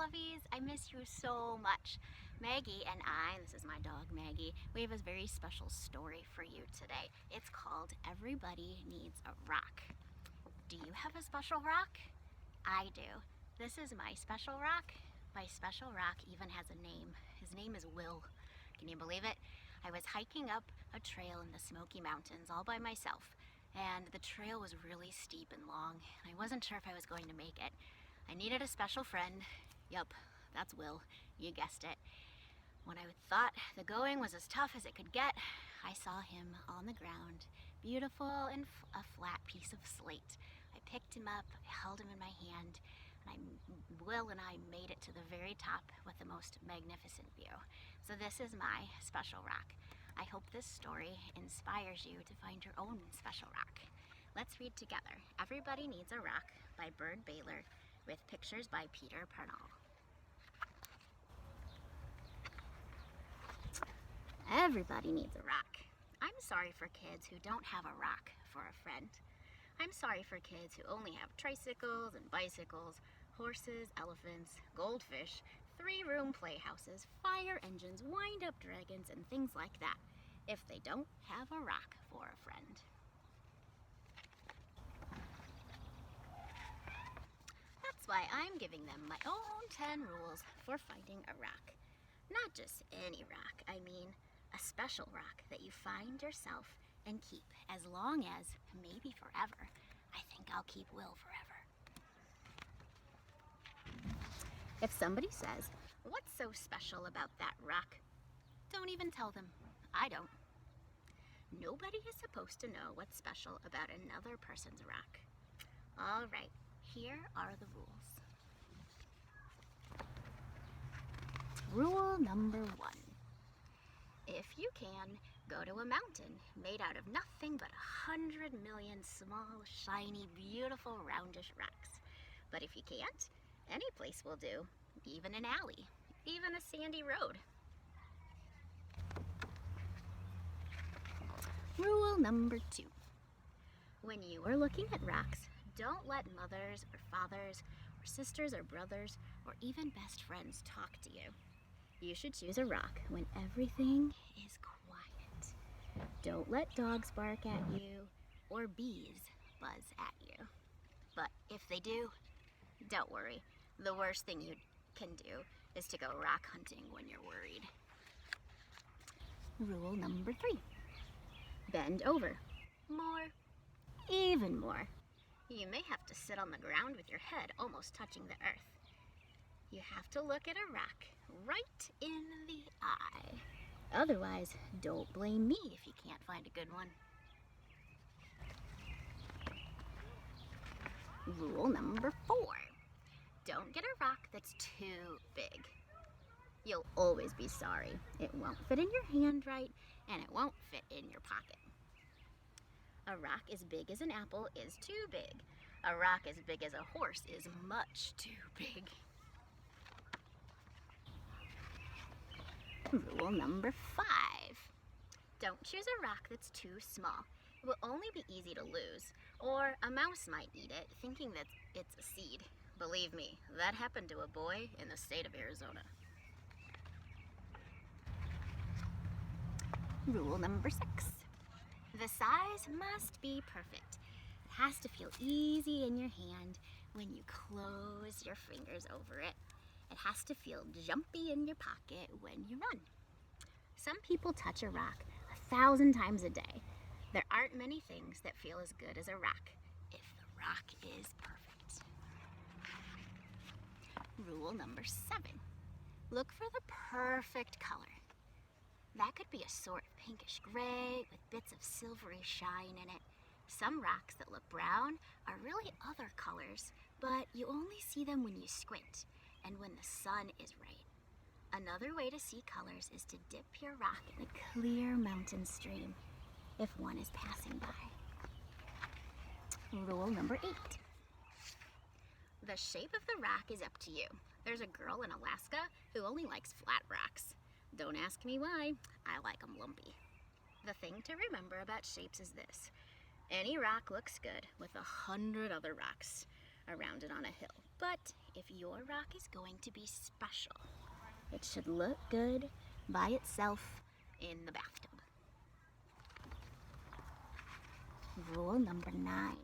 lovies. I miss you so much. Maggie and I, this is my dog Maggie, we have a very special story for you today. It's called Everybody Needs a Rock. Do you have a special rock? I do. This is my special rock. My special rock even has a name. His name is Will. Can you believe it? I was hiking up a trail in the Smoky Mountains all by myself, and the trail was really steep and long, and I wasn't sure if I was going to make it. I needed a special friend. Yup, that's Will. You guessed it. When I thought the going was as tough as it could get, I saw him on the ground, beautiful and a flat piece of slate. I picked him up, I held him in my hand, and Will and I made it to the very top with the most magnificent view. So this is my special rock. I hope this story inspires you to find your own special rock. Let's read together Everybody Needs a Rock by Bird Baylor with pictures by Peter Parnell. Everybody needs a rock. I'm sorry for kids who don't have a rock for a friend. I'm sorry for kids who only have tricycles and bicycles, horses, elephants, goldfish, three-room playhouses, fire engines, wind-up dragons, and things like that, if they don't have a rock for a friend. That's why I'm giving them my own 10 rules for finding a rock. Not just any rock, I mean a special rock that you find yourself and keep as long as, maybe forever. I think I'll keep Will forever. If somebody says, "What's so special about that rock?" don't even tell them. I don't. Nobody is supposed to know what's special about another person's rock. All right, here are the rules. Rule number 1. If you can, go to a mountain made out of nothing but 100 million small, shiny, beautiful, roundish rocks. But if you can't, any place will do, even an alley, even a sandy road. Rule number 2. When you are looking at rocks, don't let mothers or fathers or sisters or brothers or even best friends talk to you. You should choose a rock when everything is quiet. Don't let dogs bark at you or bees buzz at you. But if they do, don't worry. The worst thing you can do is to go rock hunting when you're worried. Rule number 3. Bend over. More. Even more. You may have to sit on the ground with your head almost touching the earth. You have to look at a rock right in the eye. Otherwise, don't blame me if you can't find a good one. Rule number 4. Don't get a rock that's too big. You'll always be sorry. It won't fit in your hand right, and it won't fit in your pocket. A rock as big as an apple is too big. A rock as big as a horse is much too big. Rule number 5. Don't choose a rock that's too small. It will only be easy to lose, or a mouse might eat it thinking that it's a seed. Believe me, that happened to a boy in the state of Arizona. Rule number 6. The size must be perfect. It has to feel easy in your hand when you close your fingers over it. It has to feel jumpy in your pocket when you run. Some people touch a rock 1,000 times a day. There aren't many things that feel as good as a rock if the rock is perfect. Rule number 7. Look for the perfect color. That could be a sort of pinkish gray with bits of silvery shine in it. Some rocks that look brown are really other colors, but you only see them when you squint and when the sun is right. Another way to see colors is to dip your rock in a clear mountain stream if one is passing by. Rule number 8. The shape of the rock is up to you. There's a girl in Alaska who only likes flat rocks. Don't ask me why, I like them lumpy. The thing to remember about shapes is this. Any rock looks good with 100 other rocks around it on a hill, But if your rock is going to be special, it should look good by itself in the bathtub. Rule number 9.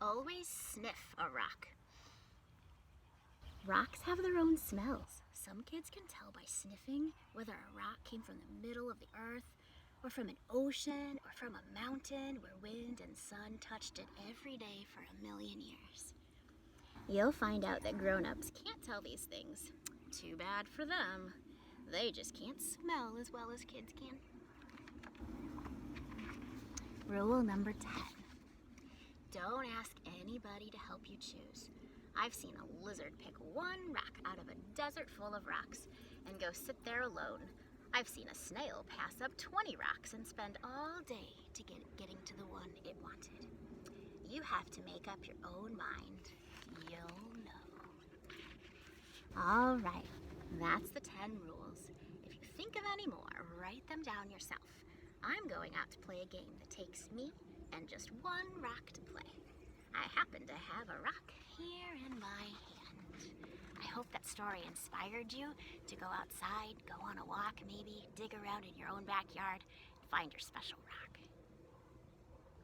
Always sniff a rock. Rocks have their own smells. Some kids can tell by sniffing whether a rock came from the middle of the earth, or from an ocean, or from a mountain where wind and sun touched it every day for 1,000,000 years. You'll find out that grown-ups can't tell these things. Too bad for them. They just can't smell as well as kids can. Rule number 10. Don't ask anybody to help you choose. I've seen a lizard pick one rock out of a desert full of rocks and go sit there alone. I've seen a snail pass up 20 rocks and spend all day to getting to the one it wanted. You have to make up your own mind. You'll know. All right, that's the 10 rules. If you think of any more, write them down yourself. I'm going out to play a game that takes me and just one rock to play. I happen to have a rock here in my hand. I hope that story inspired you to go outside, go on a walk maybe, dig around in your own backyard, and find your special rock.